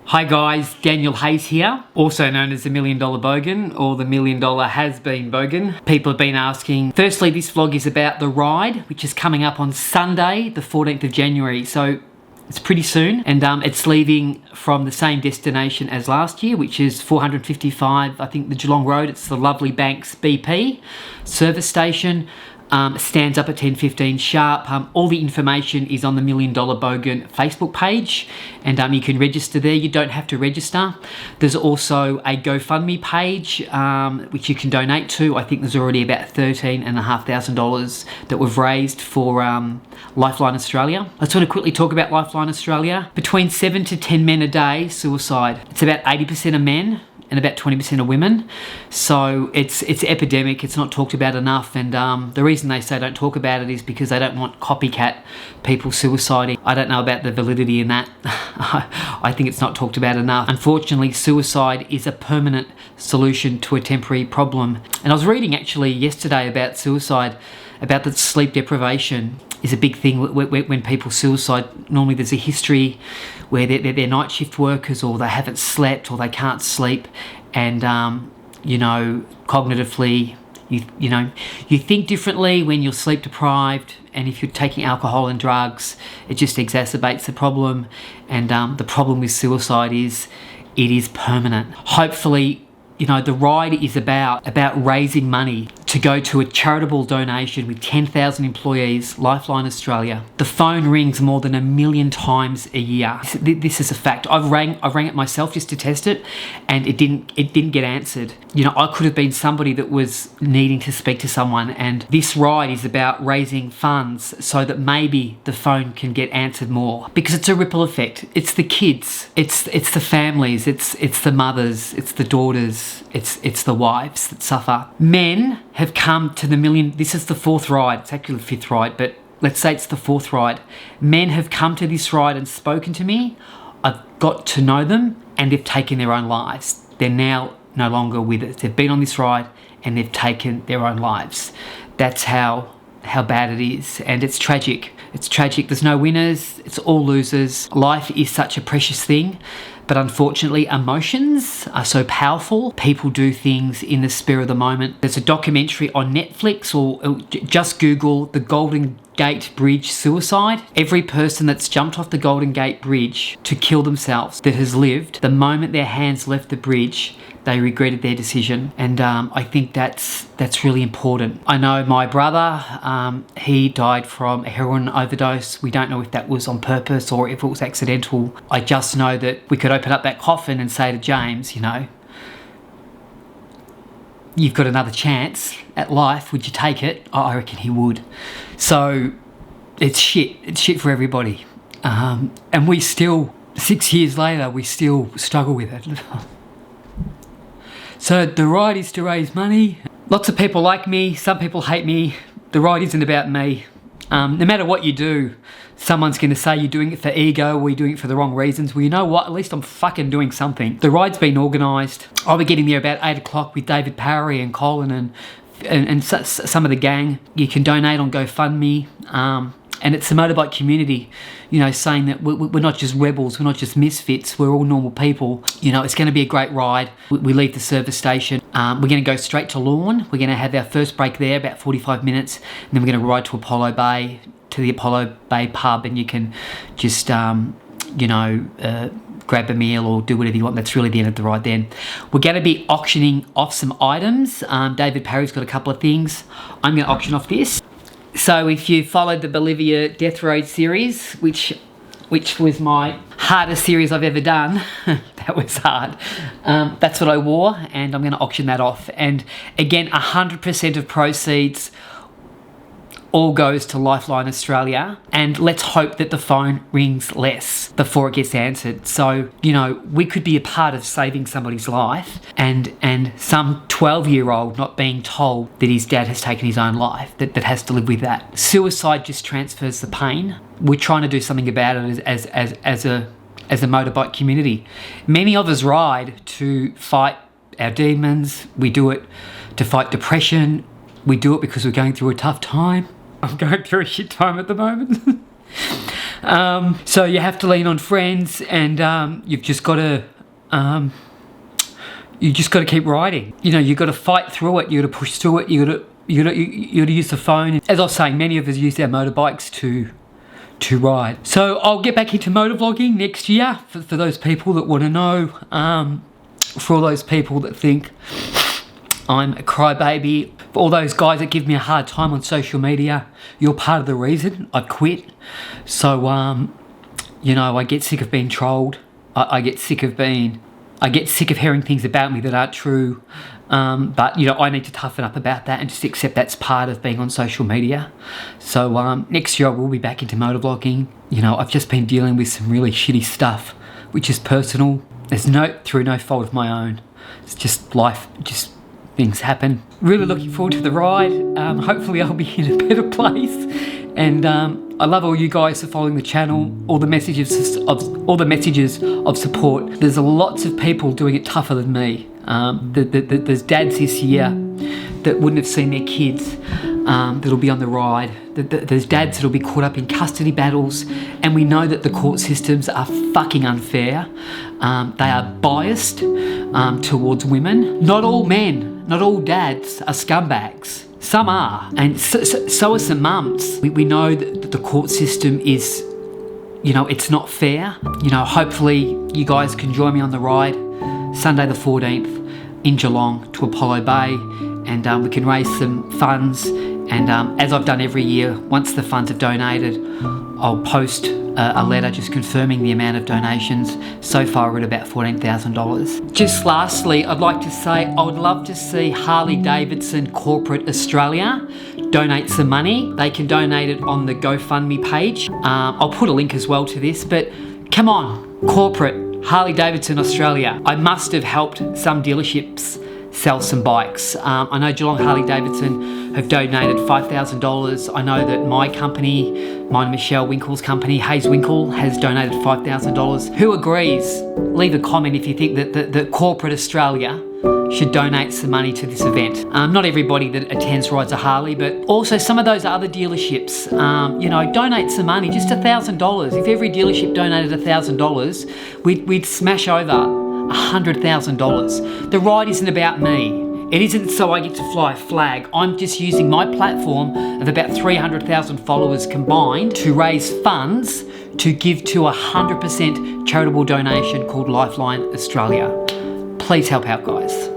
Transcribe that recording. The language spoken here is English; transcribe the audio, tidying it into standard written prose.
Hi guys, Daniel Hayes here, also known as the $1 Million Bogan or the $1 Million Has Been Bogan. People have been asking. Firstly, this vlog is about the ride, which is coming up on Sunday, the 14th of January. So it's pretty soon, and it's leaving from the same destination as last year, which is 455, I think, the Geelong Road. It's the Lovely Banks BP service station. Stands up at 10:15 sharp. All the information is on the $1 Million Bogan Facebook page, and you can register there. You don't have to register. There's also a GoFundMe page which you can donate to. I think there's already about $13,500 that we've raised for Lifeline Australia. I just want to quickly talk about Lifeline Australia. Between 7 to 10 men a day suicide. It's about 80% of men and about 20% of women. So it's epidemic. It's not talked about enough, and the reason they say don't talk about it is because they don't want copycat people suiciding. I don't know about the validity in that. I think it's not talked about enough. Unfortunately, suicide is a permanent solution to a temporary problem. And I was reading actually yesterday about suicide, about the sleep deprivation is a big thing when people suicide. Normally there's a history where they're night shift workers, or they haven't slept, or they can't sleep, and cognitively you think differently when you're sleep deprived, and if you're taking alcohol and drugs, it just exacerbates the problem. And the problem with suicide is it is permanent. Hopefully, the ride is about raising money to go to a charitable donation with 10,000 employees, Lifeline Australia. The phone rings more than 1 million times a year. This is a fact. I rang it myself just to test it, and it didn't get answered. I could have been somebody that was needing to speak to someone, and this ride is about raising funds so that maybe the phone can get answered more, because it's a ripple effect. It's the kids, it's the families, it's the mothers, it's the daughters, it's the wives that suffer. Men have come to the million. This is the fourth ride. It's actually the fifth ride, but let's say it's the fourth ride. Men have come to this ride and spoken to me. I've got to know them, and they've taken their own lives. They're now no longer with us. They've been on this ride and they've taken their own lives. That's how bad it is, and it's tragic. It's tragic. There's no winners. It's all losers. Life is such a precious thing. But unfortunately, emotions are so powerful. People do things in the spur of the moment. There's a documentary on Netflix, or just Google the Golden Gate Bridge suicide. Every person that's jumped off the Golden Gate Bridge to kill themselves that has lived, the moment their hands left the bridge, they regretted their decision. And I think that's really important. I know my brother, he died from a heroin overdose. We don't know if that was on purpose or if it was accidental. I just know that we could open up that coffin and say to James, you've got another chance at life. Would you take it? I reckon he would. So it's shit. It's shit for everybody. And we still, 6 years later, we still struggle with it. So the ride is to raise money. Lots of people like me. Some people hate me. The ride isn't about me. No matter what you do, someone's going to say you're doing it for ego, or you're doing it for the wrong reasons. Well, you know what? At least I'm fucking doing something. The ride's been organised. I'll be getting there about 8 o'clock with David Parry and Colin and some of the gang. You can donate on GoFundMe. And it's the motorbike community, saying that we're not just rebels, we're not just misfits, we're all normal people. It's going to be a great ride. We leave the service station. We're going to go straight to Lorne. We're going to have our first break there, about 45 minutes. And then we're going to ride to Apollo Bay, to the Apollo Bay pub, and you can just, grab a meal or do whatever you want. That's really the end of the ride then. We're going to be auctioning off some items. David Parry's got a couple of things. I'm going to auction off this. So if you followed the Bolivia Death Road series, which was my hardest series I've ever done, that was hard, that's what I wore, and I'm going to auction that off. And again, 100% of proceeds all goes to Lifeline Australia, and let's hope that the phone rings less before it gets answered. So, we could be a part of saving somebody's life, and some 12-year-old not being told that his dad has taken his own life, that has to live with that. Suicide just transfers the pain. We're trying to do something about it as a motorbike community. Many of us ride to fight our demons. We do it to fight depression. We do it because we're going through a tough time. I'm going through a shit time at the moment. So you have to lean on friends, and you've just got to keep riding. You know, you've got to fight through it. You got to push through it. You got to use the phone. As I was saying, many of us use our motorbikes to ride. So I'll get back into motovlogging next year for those people that want to know. For all those people that think I'm a crybaby, for all those guys that give me a hard time on social media, you're part of the reason I quit. So, you know, I get sick of being trolled. I get sick of hearing things about me that aren't true. But, you know, I need to toughen up about that and just accept that's part of being on social media. So, next year I will be back into motovlogging. You know, I've just been dealing with some really shitty stuff, which is personal. There's through no fault of my own. It's just life, just things happen. Really looking forward to the ride. Hopefully I'll be in a better place. And I love all you guys for following the channel, all the messages of support. There's lots of people doing it tougher than me. There's dads this year that wouldn't have seen their kids that'll be on the ride. There's dads that'll be caught up in custody battles, and we know that the court systems are fucking unfair. They are biased towards women. Not all men, not all dads are scumbags. Some are, and so are some mums. We know that the court system is, you know, it's not fair. You know, hopefully you guys can join me on the ride Sunday the 14th in Geelong to Apollo Bay, and we can raise some funds. And as I've done every year, once the funds have donated, I'll post a letter just confirming the amount of donations. So far we're at about $14,000. Just lastly, I'd like to say I would love to see Harley Davidson Corporate Australia donate some money. They can donate it on the GoFundMe page. I'll put a link as well to this, but come on, corporate Harley Davidson Australia. I must have helped some dealerships sell some bikes. I know Geelong Harley Davidson have donated $5,000. I know that my company, mine and Michelle Winkle's company, Hayes Winkle, has donated $5,000. Who agrees? Leave a comment if you think that corporate Australia should donate some money to this event. Not everybody that attends rides a Harley, but also some of those other dealerships, you know, donate some money, just $1,000. If every dealership donated $1,000, we'd smash over $100,000. The ride isn't about me. It isn't so I get to fly a flag. I'm just using my platform of about 300,000 followers combined to raise funds to give to a 100% charitable donation called Lifeline Australia. Please help out, guys.